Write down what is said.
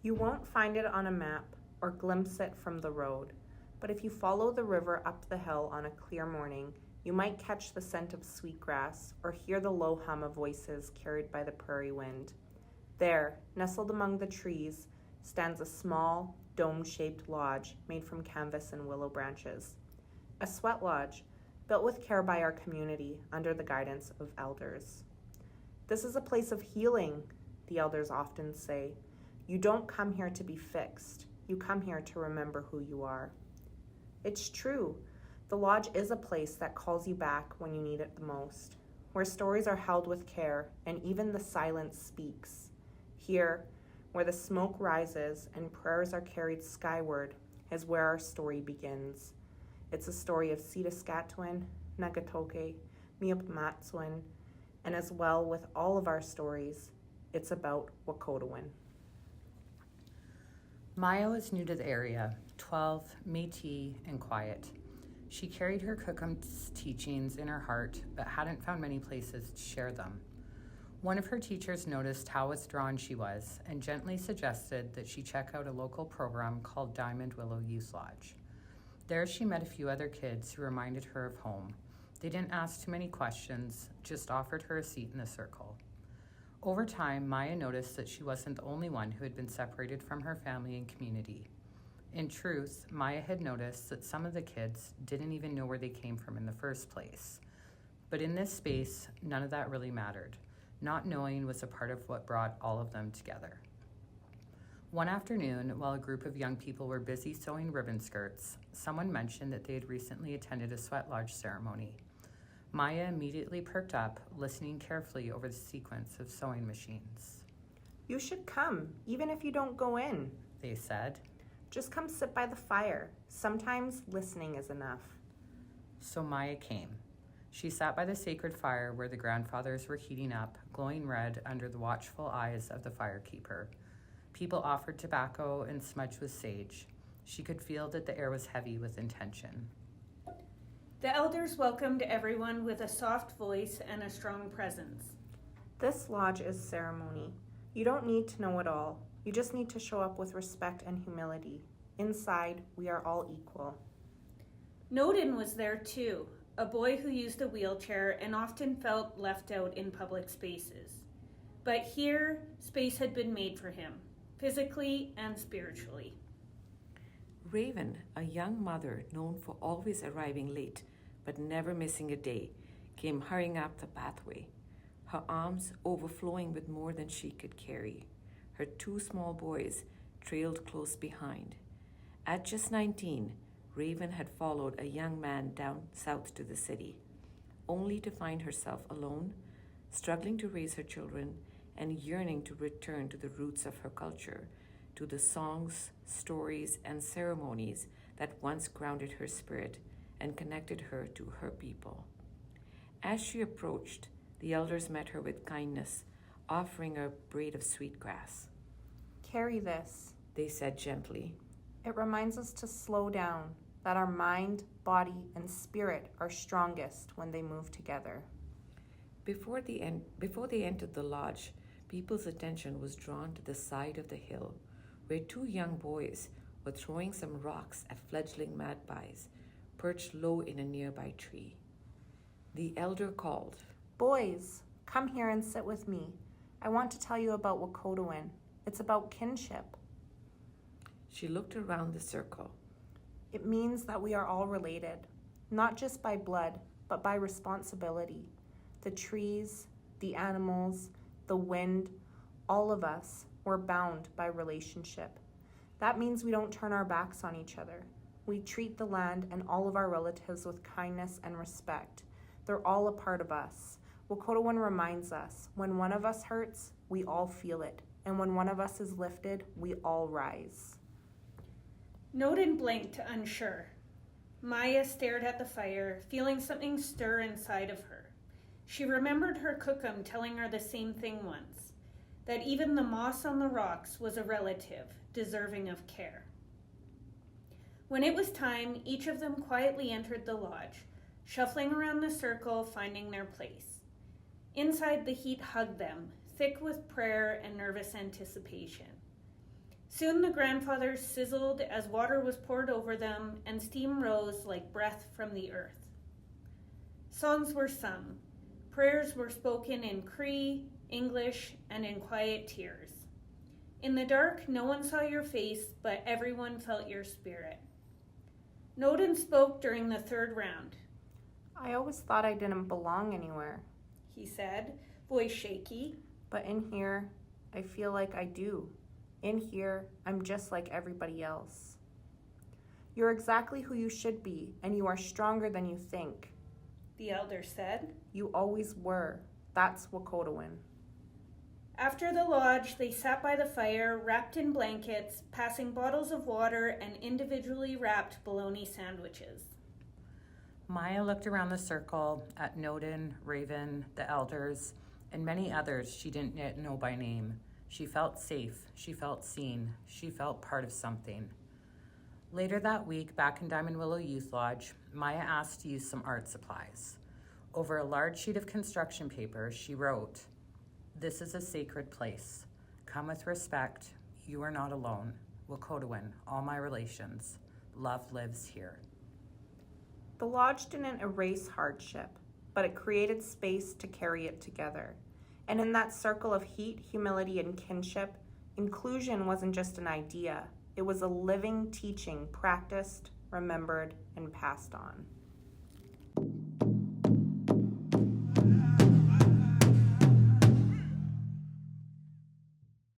You won't find it on a map or glimpse it from the road, but if you follow the river up the hill on a clear morning, you might catch the scent of sweetgrass or hear the low hum of voices carried by the prairie wind. There, nestled among the trees, stands a small, dome-shaped lodge made from canvas and willow branches. A sweat lodge, built with care by our community under the guidance of elders. This is a place of healing, the elders often say. You don't come here to be fixed. You come here to remember who you are. It's true. The lodge is a place that calls you back when you need it the most, where stories are held with care and even the silence speaks. Here, where the smoke rises and prayers are carried skyward, is where our story begins. It's a story of Sitaskatchewan, Nagatoke, Mi'kmaq, and as well with all of our stories, it's about Wakotowin. Maya was new to the area, 12, Métis, and quiet. She carried her Cookum's teachings in her heart, but hadn't found many places to share them. One of her teachers noticed how withdrawn she was and gently suggested that she check out a local program called Diamond Willow Youth Lodge. There she met a few other kids who reminded her of home. They didn't ask too many questions, just offered her a seat in the circle. Over time, Maya noticed that she wasn't the only one who had been separated from her family and community. In truth, Maya had noticed that some of the kids didn't even know where they came from in the first place. But in this space, none of that really mattered. Not knowing was a part of what brought all of them together. One afternoon, while a group of young people were busy sewing ribbon skirts, someone mentioned that they had recently attended a sweat lodge ceremony. Maya immediately perked up, listening carefully over the sequence of sewing machines. You should come, even if you don't go in, they said. Just come sit by the fire. Sometimes listening is enough. So Maya came. She sat by the sacred fire where the grandfathers were heating up, glowing red under the watchful eyes of the firekeeper. People offered tobacco and smudged with sage. She could feel that the air was heavy with intention. The elders welcomed everyone with a soft voice and a strong presence. This lodge is ceremony. You don't need to know it all. You just need to show up with respect and humility. Inside, we are all equal. Noden was there too, a boy who used a wheelchair and often felt left out in public spaces. But here, space had been made for him, physically and spiritually. Raven, a young mother known for always arriving late but never missing a day, came hurrying up the pathway, her arms overflowing with more than she could carry. Her two small boys trailed close behind. At just 19, Raven had followed a young man down south to the city, only to find herself alone, struggling to raise her children and yearning to return to the roots of her culture, to the songs, stories, and ceremonies that once grounded her spirit and connected her to her people. As she approached, the elders met her with kindness, offering her a braid of sweetgrass. Carry this, they said gently. It reminds us to slow down, that our mind, body, and spirit are strongest when they move together. Before they entered the lodge, people's attention was drawn to the side of the hill, where two young boys were throwing some rocks at fledgling magpies perched low in a nearby tree. The elder called, Boys, come here and sit with me. I want to tell you about Wakotowin. It's about kinship. She looked around the circle. It means that we are all related, not just by blood, but by responsibility. The trees, the animals, the wind, all of us, we're bound by relationship. That means we don't turn our backs on each other. We treat the land and all of our relatives with kindness and respect. They're all a part of us. Wakotowin reminds us, when one of us hurts, we all feel it. And when one of us is lifted, we all rise. Noden blinked, unsure. Maya stared at the fire, feeling something stir inside of her. She remembered her Cookum telling her the same thing once, that even the moss on the rocks was a relative, deserving of care. When it was time, each of them quietly entered the lodge, shuffling around the circle, finding their place. Inside, the heat hugged them, thick with prayer and nervous anticipation. Soon the grandfathers sizzled as water was poured over them and steam rose like breath from the earth. Songs were sung. Prayers were spoken in Cree, English, and in quiet tears. In the dark, no one saw your face, but everyone felt your spirit. Noden spoke during the third round. I always thought I didn't belong anywhere. He said, voice shaky. But in here, I feel like I do. In here, I'm just like everybody else. You're exactly who you should be, and you are stronger than you think. The elder said. You always were. That's Wakotowin. After the lodge, they sat by the fire, wrapped in blankets, passing bottles of water and individually wrapped bologna sandwiches. Maya looked around the circle at Noden, Raven, the elders, and many others she didn't yet know by name. She felt safe. She felt seen. She felt part of something. Later that week, back in Diamond Willow Youth Lodge, Maya asked to use some art supplies. Over a large sheet of construction paper, she wrote, "This is a sacred place. Come with respect. You are not alone. Wakotowin, all my relations. Love lives here." The lodge didn't erase hardship, but it created space to carry it together. And in that circle of heat, humility, and kinship, inclusion wasn't just an idea. It was a living teaching practiced, remembered, and passed on.